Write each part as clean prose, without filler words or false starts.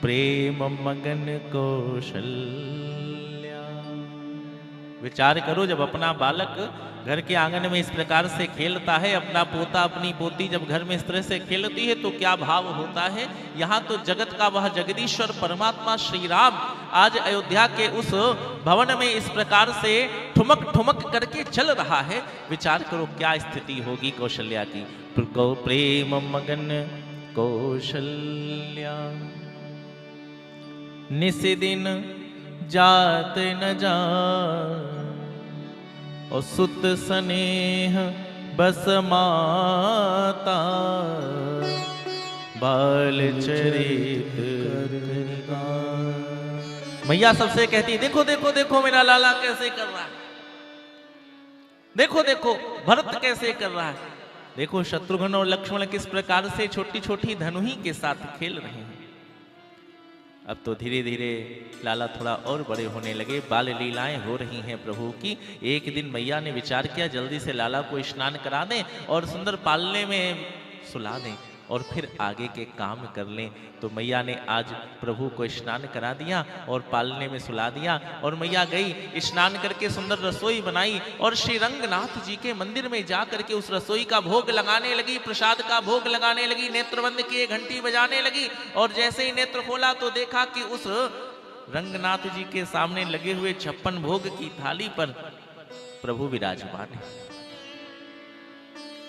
प्रेम मगन कौशल्या। विचार करो, जब अपना बालक घर के आंगन में इस प्रकार से खेलता है, अपना पोता अपनी पोती जब घर में इस तरह से खेलती है तो क्या भाव होता है। यहाँ तो जगत का वह जगदीश्वर परमात्मा श्री राम आज अयोध्या के उस भवन में इस प्रकार से ठुमक ठुमक करके चल रहा है। विचार करो क्या स्थिति होगी कौशल्या की। प्रेम मगन कौशल्या, निशिदिन जात न जा, और सुत स्नेह बस माता, बाल चरित। मैया सबसे कहती, देखो देखो देखो मेरा लाला कैसे कर रहा है, देखो देखो भरत कैसे कर रहा है, देखो शत्रुघ्न और लक्ष्मण किस प्रकार से छोटी छोटी धनुही के साथ खेल रहे हैं। अब तो धीरे धीरे लाला थोड़ा और बड़े होने लगे, बाल लीलाएं हो रही हैं प्रभु की। एक दिन मैया ने विचार किया जल्दी से लाला को स्नान करा दें और सुंदर पालने में सुला दें और फिर आगे के काम कर लें। तो मैया ने आज प्रभु को स्नान करा दिया और पालने में सुला दिया। और मैया गई स्नान करके सुंदर रसोई बनाई और श्री रंगनाथ जी के मंदिर में जा करके उस रसोई का भोग लगाने लगी, प्रसाद का भोग लगाने लगी, नेत्र बंद किए घंटी बजाने लगी। और जैसे ही नेत्र खोला तो देखा कि उस रंगनाथ जी के सामने लगे हुए 56 भोग की थाली पर प्रभु विराजमान है।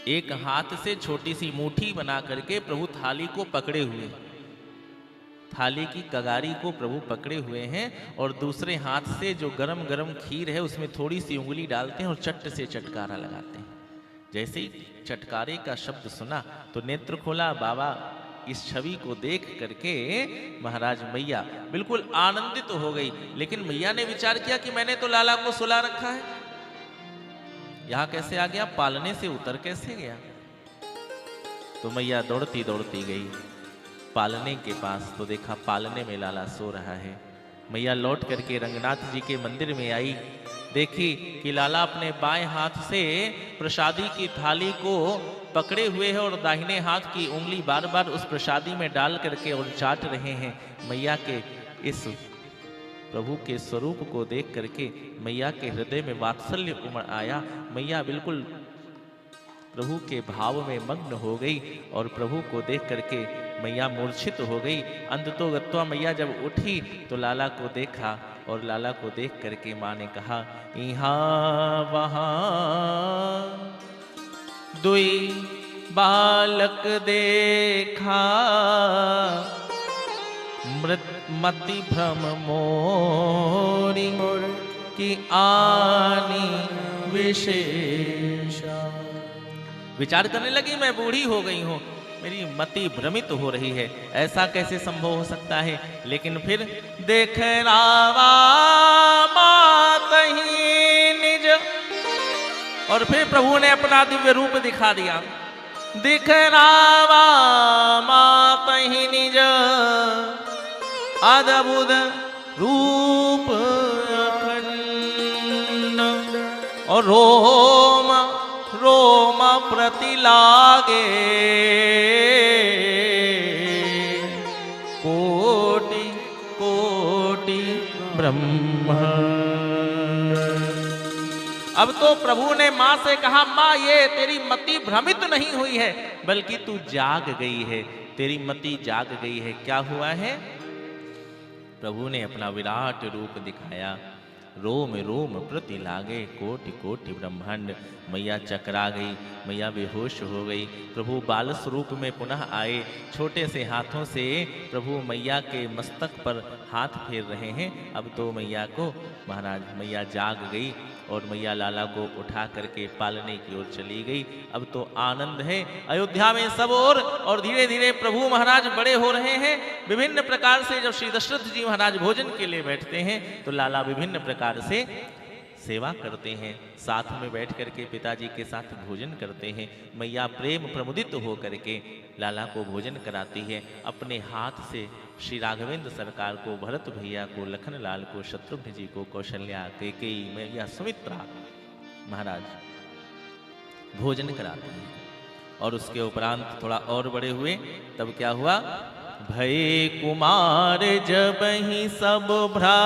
एक हाथ से छोटी सी मुट्ठी बना करके प्रभु थाली को पकड़े हुए, थाली की कगारी को प्रभु पकड़े हुए हैं और दूसरे हाथ से जो गरम गरम खीर है उसमें थोड़ी सी उंगली डालते हैं और चट से चटकारा लगाते हैं। जैसे ही चटकारे का शब्द सुना तो नेत्र खोला, बाबा इस छवि को देख करके महाराज मैया बिल्कुल आनंदित हो गई। लेकिन मैया ने विचार किया कि मैंने तो लाला को सुला रखा है, यहां कैसे आ गया, पालने से उतर कैसे गया। तो मैया दौड़ती दौड़ती गई पालने के पास, तो देखा पालने में लाला सो रहा है। मैया लौट करके रंगनाथ जी के मंदिर में आई, देखी कि लाला अपने बाएं हाथ से प्रसादी की थाली को पकड़े हुए हैं और दाहिने हाथ की उंगली बार बार उस प्रसादी में डाल करके और चाट रहे हैं। मैया के इस प्रभु के स्वरूप को देख करके मैया के हृदय में वात्सल्य उमड़ आया। मैया बिल्कुल प्रभु के भाव में मग्न हो गई और प्रभु को देख करके मैया मूर्छित हो गई। अंततो गत्वा मैया जब उठी तो लाला को देखा और लाला को देख करके माँ ने कहा, यहाँ वहाँ दुई बालक देखा, मति भ्रम मोरी की आनी विशेषा। विचार करने लगी मैं बूढ़ी हो गई हूँ, मेरी मति भ्रमित हो रही है, ऐसा कैसे संभव हो सकता है। लेकिन फिर देख रावा मातहि निज, और फिर प्रभु ने अपना दिव्य रूप दिखा दिया। दिख रावा मातहि निज, अद्भुत रूप अखंड, और रोम रोम प्रति लागे, कोटि कोटि ब्रह्म। अब तो प्रभु ने मां से कहा, मां ये तेरी मति भ्रमित नहीं हुई है बल्कि तू जाग गई है, तेरी मति जाग गई है। क्या हुआ है? प्रभु ने अपना विराट रूप दिखाया, रोम रोम प्रति लागे, कोटि कोटि ब्रह्मांड। मैया चकरा गई, मैया बेहोश हो गई। प्रभु बाल स्वरूप में पुनः आए, छोटे से हाथों से प्रभु मैया के मस्तक पर हाथ फेर रहे हैं। अब तो मैया को महाराज मैया जाग गई और मैया लाला को उठा करके पालने की ओर चली गई। अब तो आनंद है अयोध्या में सब और धीरे धीरे प्रभु महाराज बड़े हो रहे हैं। विभिन्न प्रकार से जब श्री दशरथ जी महाराज भोजन के लिए बैठते हैं तो लाला विभिन्न प्रकार से सेवा करते हैं, साथ में बैठ करके पिताजी के साथ भोजन करते हैं। मैया प्रेम प्रमुदित हो करके लाला को भोजन कराती है। अपने हाथ से श्री राघवेंद्र सरकार को, भरत भैया को, लखन लाल को, शत्रुघ्न जी को, कौशल्या, कैकेयी, मैया सुमित्रा महाराज भोजन कराते हैं। और उसके उपरांत थोड़ा और बड़े हुए तब क्या हुआ, भये कुमार जब ही सब भ्रा